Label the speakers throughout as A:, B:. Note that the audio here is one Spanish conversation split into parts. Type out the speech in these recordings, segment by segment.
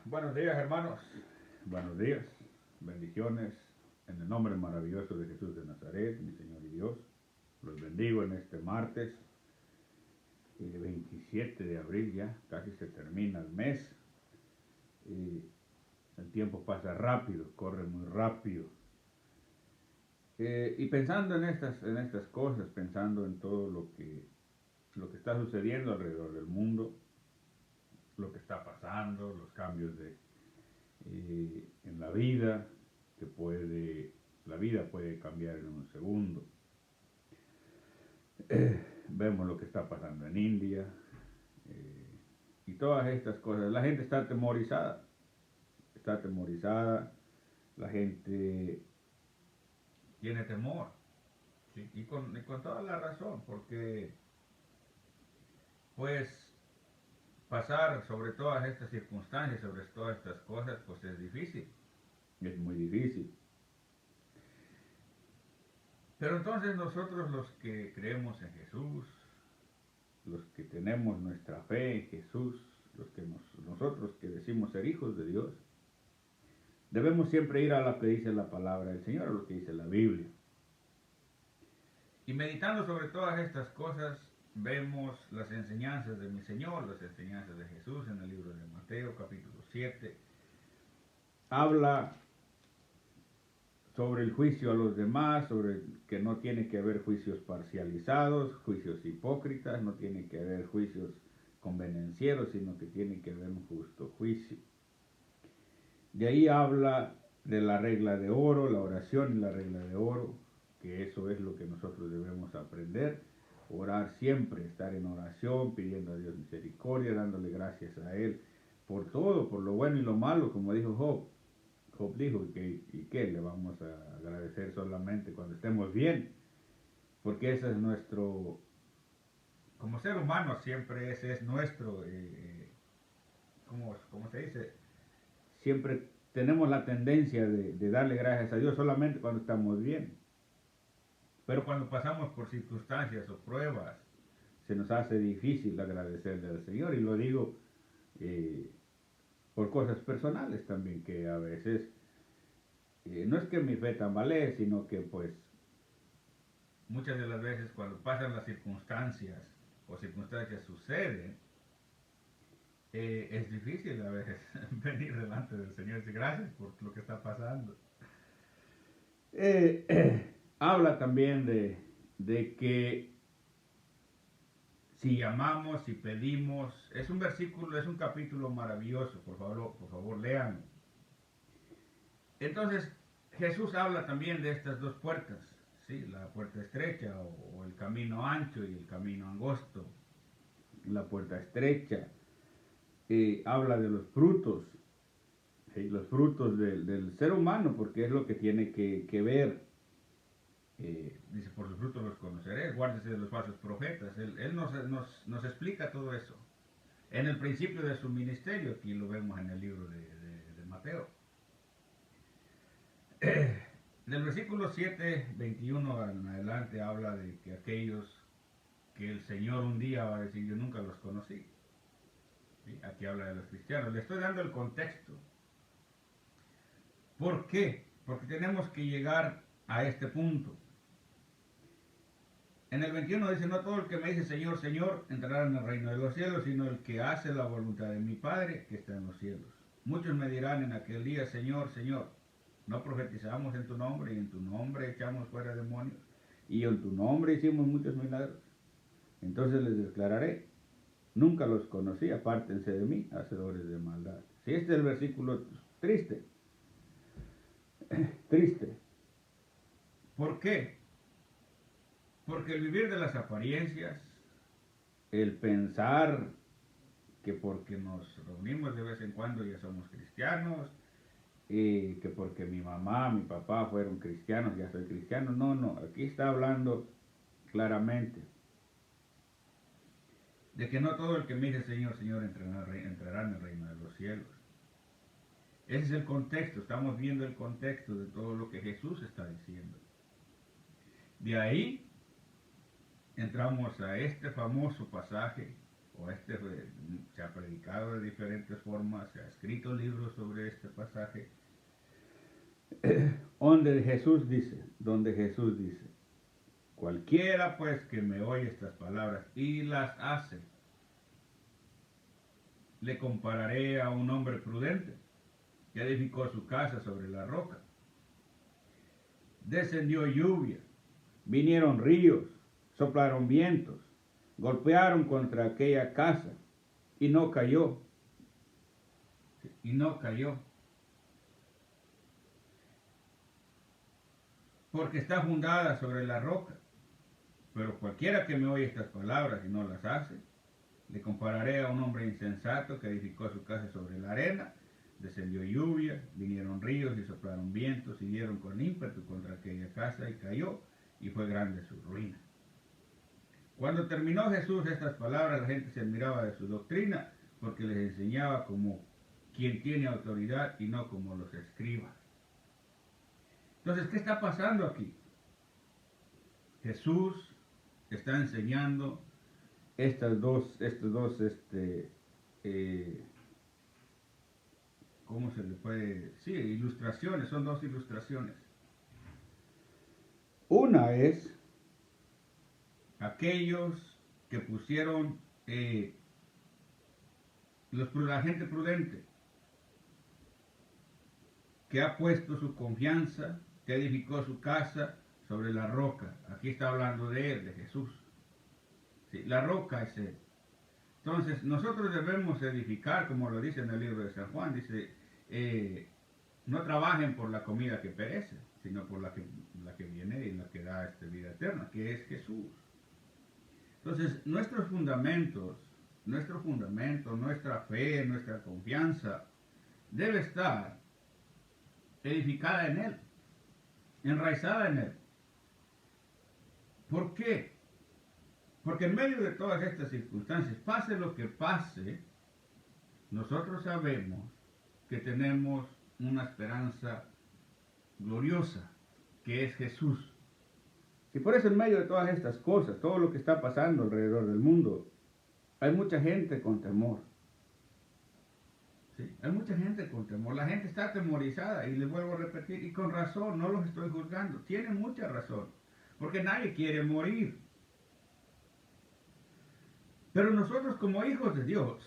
A: Buenos días, hermanos. Buenos días. Bendiciones en el nombre maravilloso de Jesús de Nazaret, mi Señor y Dios. Los bendigo en este martes, 27 de abril ya, casi se termina el mes. El tiempo pasa rápido, corre muy rápido. Y pensando en estas cosas, pensando en todo lo que está sucediendo alrededor del mundo, lo que está pasando, los cambios en la vida, la vida puede cambiar en un segundo. Vemos lo que está pasando en India y todas estas cosas. La gente está atemorizada, la gente tiene temor, ¿sí? Y con toda la razón, porque pues pasar sobre todas estas circunstancias, sobre todas estas cosas, pues es difícil, es muy difícil. Pero entonces nosotros los que creemos en Jesús, los que tenemos nuestra fe en Jesús, nosotros que decimos ser hijos de Dios, debemos siempre ir a lo que dice la palabra del Señor, a lo que dice la Biblia. Y meditando sobre todas estas cosas, vemos las enseñanzas de mi Señor, las enseñanzas de Jesús en el libro de Mateo, capítulo 7. Habla sobre el juicio a los demás, sobre que no tiene que haber juicios parcializados, juicios hipócritas, no tiene que haber juicios convenencieros, sino que tiene que haber un justo juicio. De ahí habla de la regla de oro, la oración y la regla de oro, que eso es lo que nosotros debemos aprender, orar siempre, estar en oración, pidiendo a Dios misericordia, dándole gracias a Él por todo, por lo bueno y lo malo, como dijo Job. Job dijo que le vamos a agradecer solamente cuando estemos bien, porque ese es nuestro, como ser humano siempre ese es nuestro, ¿cómo se dice? Siempre tenemos la tendencia de darle gracias a Dios solamente cuando estamos bien. Pero cuando pasamos por circunstancias o pruebas, se nos hace difícil agradecerle al Señor, y lo digo por cosas personales también, que a veces no es que mi fe tambalee, sino que pues muchas de las veces cuando pasan las circunstancias o circunstancias suceden, es difícil a veces venir delante del Señor y decir gracias por lo que está pasando. Habla también de que si llamamos, si pedimos, es un versículo, es un capítulo maravilloso, por favor lean. Entonces Jesús habla también de estas dos puertas, ¿sí? La puerta estrecha o el camino ancho y el camino angosto. La puerta estrecha habla de los frutos, ¿sí? Los frutos del ser humano, porque es lo que tiene que ver. Dice, por sus frutos los conoceréis, guárdese de los falsos profetas. Él nos explica todo eso. En el principio de su ministerio, aquí lo vemos en el libro de Mateo. Del versículo 7, 21 en adelante habla de que aquellos que el Señor un día va a decir, yo nunca los conocí. ¿Sí? Aquí habla de los cristianos. Le estoy dando el contexto. ¿Por qué? Porque tenemos que llegar a este punto. En el 21 dice, no todo el que me dice Señor, Señor, entrará en el reino de los cielos, sino el que hace la voluntad de mi Padre que está en los cielos. Muchos me dirán en aquel día, Señor, Señor, no profetizamos en tu nombre, y en tu nombre echamos fuera demonios, y en tu nombre hicimos muchos milagros. Entonces les declararé, nunca los conocí, apártense de mí, hacedores de maldad. Si este es el versículo triste, triste. ¿Por qué? Porque el vivir de las apariencias, el pensar que porque nos reunimos de vez en cuando ya somos cristianos, y que porque mi mamá, mi papá fueron cristianos, ya soy cristiano. No, aquí está hablando claramente de que no todo el que me dice Señor, Señor entrará en el reino de los cielos. Ese es el contexto, estamos viendo el contexto de todo lo que Jesús está diciendo. De ahí entramos a este famoso pasaje se ha predicado de diferentes formas, se ha escrito libros sobre este pasaje, donde Jesús dice, cualquiera pues que me oye estas palabras y las hace, le compararé a un hombre prudente que edificó su casa sobre la roca. Descendió lluvia, vinieron ríos, soplaron vientos, golpearon contra aquella casa y no cayó. Y no cayó. Porque está fundada sobre la roca. Pero cualquiera que me oye estas palabras y no las hace, le compararé a un hombre insensato que edificó su casa sobre la arena. Descendió lluvia, vinieron ríos y soplaron vientos y dieron con ímpetu contra aquella casa y cayó, y fue grande su ruina. Cuando terminó Jesús estas palabras, la gente se admiraba de su doctrina, porque les enseñaba como quien tiene autoridad y no como los escribas. Entonces, ¿qué está pasando aquí? Jesús está enseñando ¿cómo se le puede? Sí, ilustraciones, son dos ilustraciones. Una es aquellos que pusieron la gente prudente, que ha puesto su confianza, que edificó su casa sobre la roca. Aquí está hablando de él, de Jesús. Sí, la roca es él. Entonces, nosotros debemos edificar, como lo dice en el libro de San Juan, dice, no trabajen por la comida que perece, sino por la que viene y la que da vida eterna, que es Jesús. Entonces, nuestros fundamentos, nuestra fe, nuestra confianza, debe estar edificada en Él, enraizada en Él. ¿Por qué? Porque en medio de todas estas circunstancias, pase lo que pase, nosotros sabemos que tenemos una esperanza gloriosa, que es Jesús. Y por eso en medio de todas estas cosas, todo lo que está pasando alrededor del mundo, hay mucha gente con temor. ¿Sí? Hay mucha gente con temor. La gente está atemorizada, y les vuelvo a repetir, y con razón, no los estoy juzgando. Tienen mucha razón, porque nadie quiere morir. Pero nosotros, como hijos de Dios,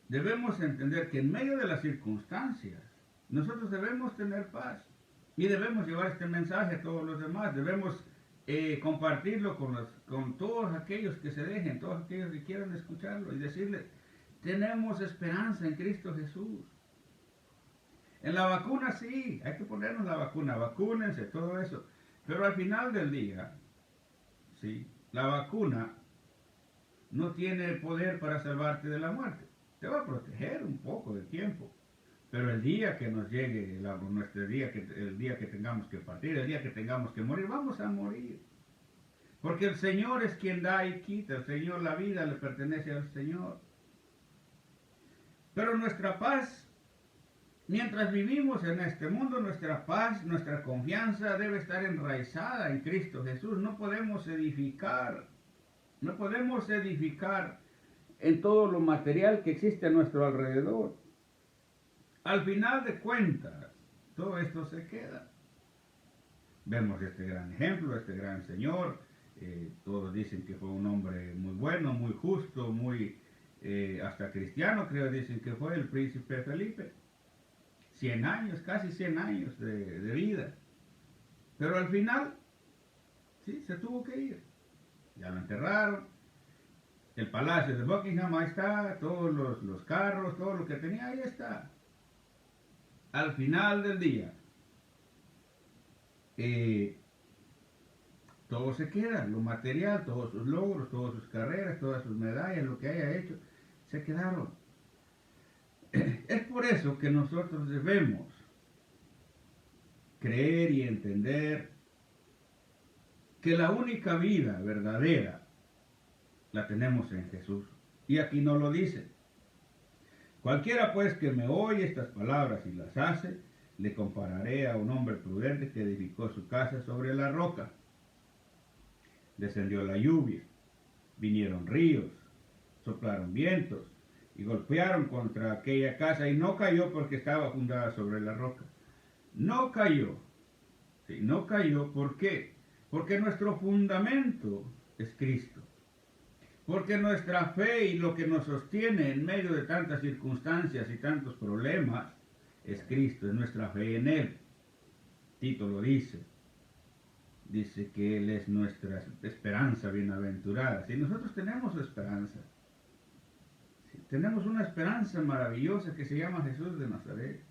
A: debemos entender que en medio de las circunstancias, nosotros debemos tener paz. Y debemos llevar este mensaje a todos los demás. Debemos compartirlo con todos aquellos que se dejen, todos aquellos que quieran escucharlo, y decirles, tenemos esperanza en Cristo Jesús. En la vacuna sí, hay que ponernos la vacuna, vacúnense, todo eso. Pero al final del día, sí, la vacuna no tiene el poder para salvarte de la muerte. Te va a proteger un poco de tiempo. Pero el día que nos llegue el día que tengamos que partir, el día que tengamos que morir, vamos a morir. Porque el Señor es quien da y quita. El Señor, la vida le pertenece al Señor. Pero nuestra paz, mientras vivimos en este mundo, nuestra paz, nuestra confianza debe estar enraizada en Cristo Jesús. No podemos edificar en todo lo material que existe a nuestro alrededor. Al final de cuentas, todo esto se queda. Vemos este gran ejemplo, este gran señor. Todos dicen que fue un hombre muy bueno, muy justo, muy hasta cristiano, creo, dicen que fue el príncipe Felipe. 100 años, casi 100 años de vida. Pero al final, sí, se tuvo que ir. Ya lo enterraron. El palacio de Buckingham, ahí está, todos los carros, todo lo que tenía, ahí está. Al final del día, todo se queda, lo material, todos sus logros, todas sus carreras, todas sus medallas, lo que haya hecho, se quedaron. Es por eso que nosotros debemos creer y entender que la única vida verdadera la tenemos en Jesús. Y aquí no lo dice. Cualquiera pues que me oye estas palabras y las hace, le compararé a un hombre prudente que edificó su casa sobre la roca. Descendió la lluvia, vinieron ríos, soplaron vientos y golpearon contra aquella casa y no cayó porque estaba fundada sobre la roca. No cayó. Sí, no cayó, ¿por qué? Porque nuestro fundamento es Cristo. Porque nuestra fe y lo que nos sostiene en medio de tantas circunstancias y tantos problemas es Cristo, es nuestra fe en Él. Tito lo dice. Dice que Él es nuestra esperanza bienaventurada. Si nosotros tenemos esperanza, si tenemos una esperanza maravillosa que se llama Jesús de Nazaret.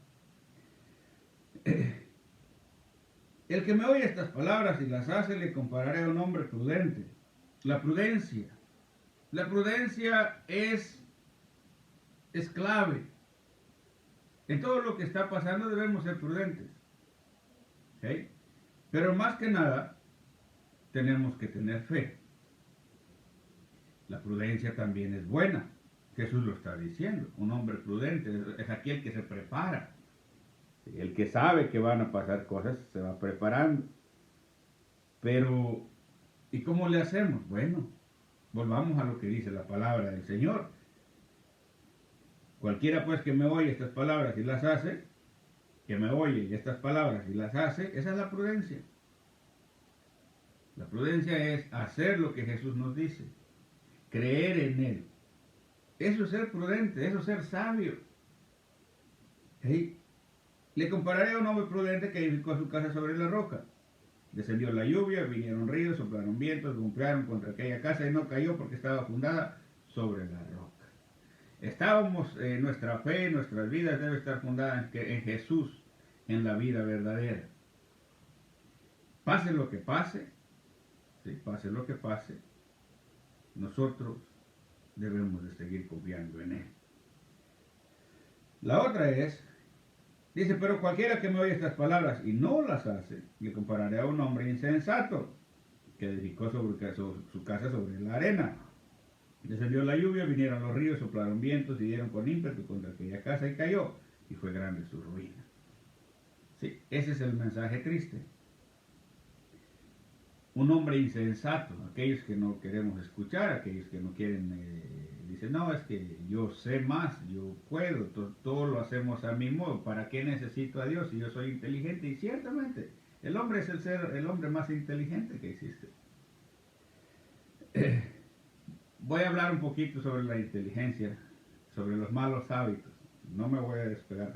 A: El que me oye estas palabras y las hace le compararé a un hombre prudente. La prudencia es clave. En todo lo que está pasando debemos ser prudentes. ¿Okay? Pero más que nada, tenemos que tener fe. La prudencia también es buena. Jesús lo está diciendo. Un hombre prudente es aquel que se prepara. El que sabe que van a pasar cosas se va preparando. Pero, ¿y cómo le hacemos? Bueno, volvamos a lo que dice la palabra del Señor. Cualquiera pues que me oye estas palabras y las hace, que me oye y estas palabras y las hace, esa es la prudencia. La prudencia es hacer lo que Jesús nos dice, creer en Él. Eso es ser prudente, eso es ser sabio. ¿Sí? Le compararé a un hombre prudente que edificó su casa sobre la roca. Descendió la lluvia, vinieron ríos, soplaron vientos, golpearon contra aquella casa y no cayó porque estaba fundada sobre la roca. Nuestra fe, nuestras vidas debe estar fundada en Jesús, en la vida verdadera. Pase lo que pase, sí, pase lo que pase, nosotros debemos de seguir confiando en Él. La otra es, dice, pero cualquiera que me oye estas palabras y no las hace, le compararé a un hombre insensato que edificó su casa sobre la arena. Descendió la lluvia, vinieron los ríos, soplaron vientos y dieron con ímpetu contra aquella casa y cayó, y fue grande su ruina. Sí, ese es el mensaje triste. Un hombre insensato, aquellos que no queremos escuchar, aquellos que no quieren, dicen, no, es que yo sé más, yo puedo, todo lo hacemos a mi modo, ¿para qué necesito a Dios si yo soy inteligente? Y ciertamente, el hombre es el hombre más inteligente que existe. Voy a hablar un poquito sobre la inteligencia, sobre los malos hábitos. No me voy a despegar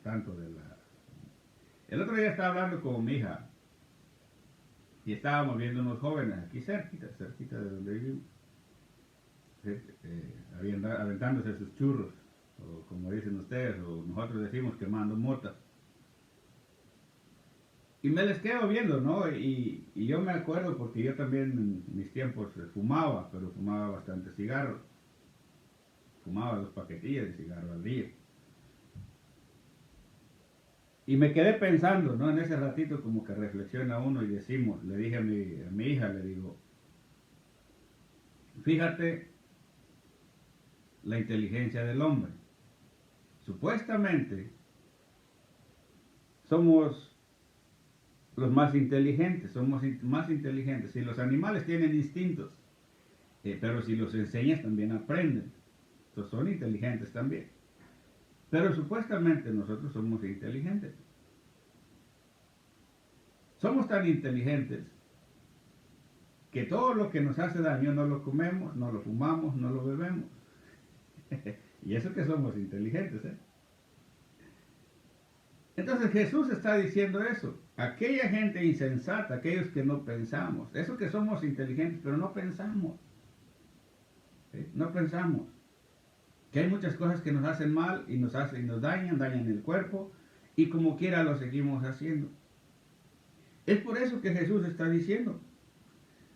A: tanto de la... El otro día estaba hablando con mi hija y estábamos viendo unos jóvenes aquí cerquita de donde vivimos, aventándose sus churros, o como dicen ustedes, o nosotros decimos quemando motas. Y me les quedo viendo, ¿no? Y yo me acuerdo porque yo también en mis tiempos fumaba, pero fumaba bastante cigarro. Fumaba 2 paquetillas de cigarro al día. Y me quedé pensando, ¿no? En ese ratito como que reflexiona uno y decimos, le dije a mi hija, le digo, fíjate la inteligencia del hombre. Supuestamente somos los más inteligentes, somos más inteligentes. Si los animales tienen instintos, pero si los enseñas también aprenden. Entonces son inteligentes también. Pero supuestamente nosotros somos inteligentes. Somos tan inteligentes que todo lo que nos hace daño no lo comemos, no lo fumamos, no lo bebemos. Y eso que somos inteligentes, ¿eh? Entonces Jesús está diciendo eso. Aquella gente insensata, aquellos que no pensamos, eso que somos inteligentes, pero no pensamos. ¿Sí? No pensamos. Que hay muchas cosas que nos hacen mal y nos dañan el cuerpo, y como quiera lo seguimos haciendo. Es por eso que Jesús está diciendo,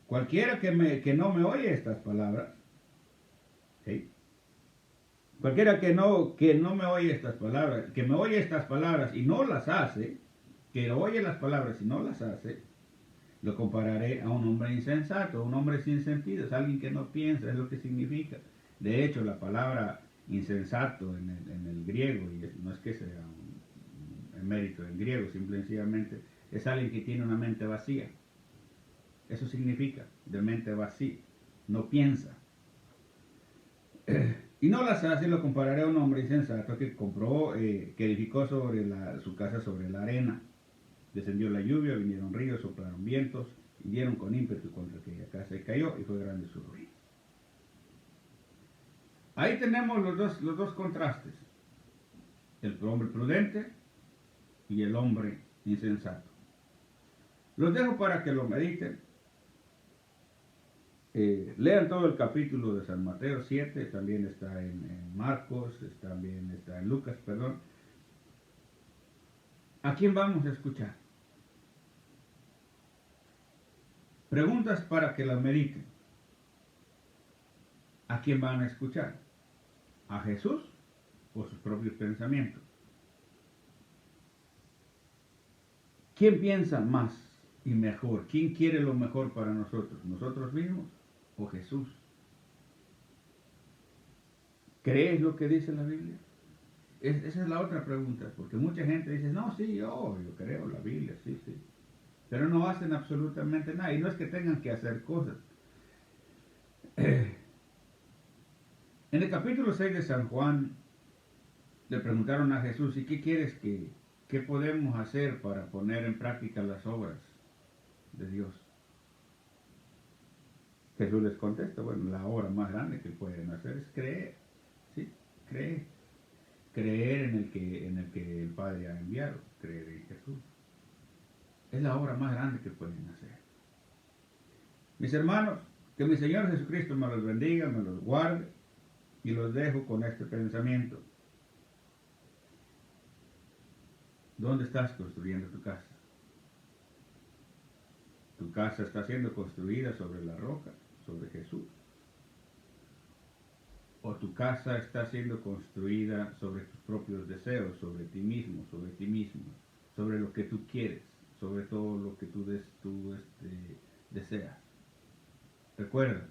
A: cualquiera que no me oye estas palabras, ¿sí? Cualquiera que no me oye estas palabras, que me oye estas palabras y no las hace, que oye las palabras y no las hace, lo compararé a un hombre insensato, un hombre sin sentido, es alguien que no piensa, es lo que significa. De hecho, la palabra insensato en el griego, y no es que sea un emérito en griego, simplemente es alguien que tiene una mente vacía. Eso significa, de mente vacía, no piensa. Y no las hace, lo compararé a un hombre insensato que compró, que edificó sobre su casa sobre la arena. Descendió la lluvia, vinieron ríos, soplaron vientos, y dieron con ímpetu contra aquella casa y cayó, y fue grande su ruina. Ahí tenemos los dos contrastes, el hombre prudente y el hombre insensato. Los dejo para que lo mediten. Lean todo el capítulo de San Mateo 7, también está en Marcos, también está en Lucas, perdón. ¿A quién vamos a escuchar? Preguntas para que las mediten. ¿A quién van a escuchar? ¿A Jesús o sus propios pensamientos? ¿Quién piensa más y mejor? ¿Quién quiere lo mejor para nosotros? ¿Nosotros mismos o Jesús? ¿Crees lo que dice la Biblia? Esa es la otra pregunta, porque mucha gente dice, no, sí, yo creo la Biblia, sí, sí. Pero no hacen absolutamente nada, y no es que tengan que hacer cosas. En el capítulo 6 de San Juan, le preguntaron a Jesús, ¿y qué quieres qué podemos hacer para poner en práctica las obras de Dios? Jesús les contesta, bueno, la obra más grande que pueden hacer es creer, ¿sí? Creer en el que el Padre ha enviado, creer en Jesús. Es la obra más grande que pueden hacer. Mis hermanos, que mi Señor Jesucristo me los bendiga, me los guarde, y los dejo con este pensamiento. ¿Dónde estás construyendo tu casa? ¿Tu casa está siendo construida sobre la roca, sobre Jesús? ¿O tu casa está siendo construida sobre tus propios deseos, sobre ti mismo, sobre lo que tú quieres, sobre todo lo que tú deseas? Recuerda,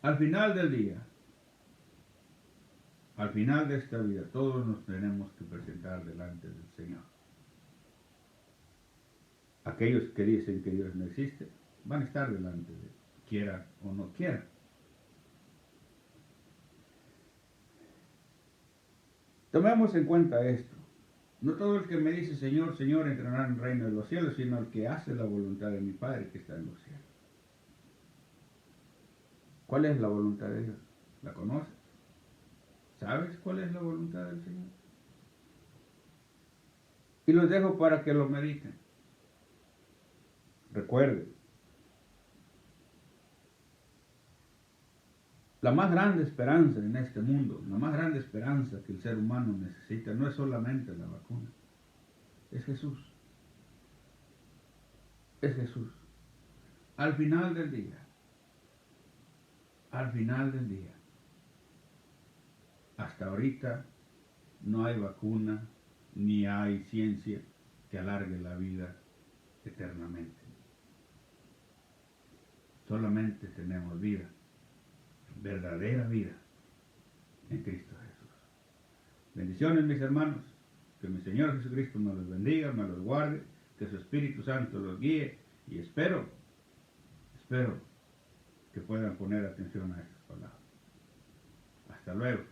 A: al final del día, al final de esta vida, todos nos tenemos que presentar delante del Señor. Aquellos que dicen que Dios no existe, van a estar delante de Él, quieran o no quieran. Tomemos en cuenta esto. No todo el que me dice Señor, Señor entrará en el reino de los cielos, sino el que hace la voluntad de mi Padre que está en los cielos. ¿Cuál es la voluntad de Dios? ¿La conoces? ¿Sabes cuál es la voluntad del Señor? Y los dejo para que lo mediten. Recuerden, la más grande esperanza en este mundo, la más grande esperanza que el ser humano necesita, no es solamente la vacuna, es Jesús. Es Jesús. Al final del día, hasta ahorita no hay vacuna ni hay ciencia que alargue la vida eternamente. Solamente tenemos vida, verdadera vida, en Cristo Jesús. Bendiciones, mis hermanos. Que mi Señor Jesucristo me los bendiga, me los guarde, que su Espíritu Santo los guíe, y espero que puedan poner atención a estas palabras. Hasta luego.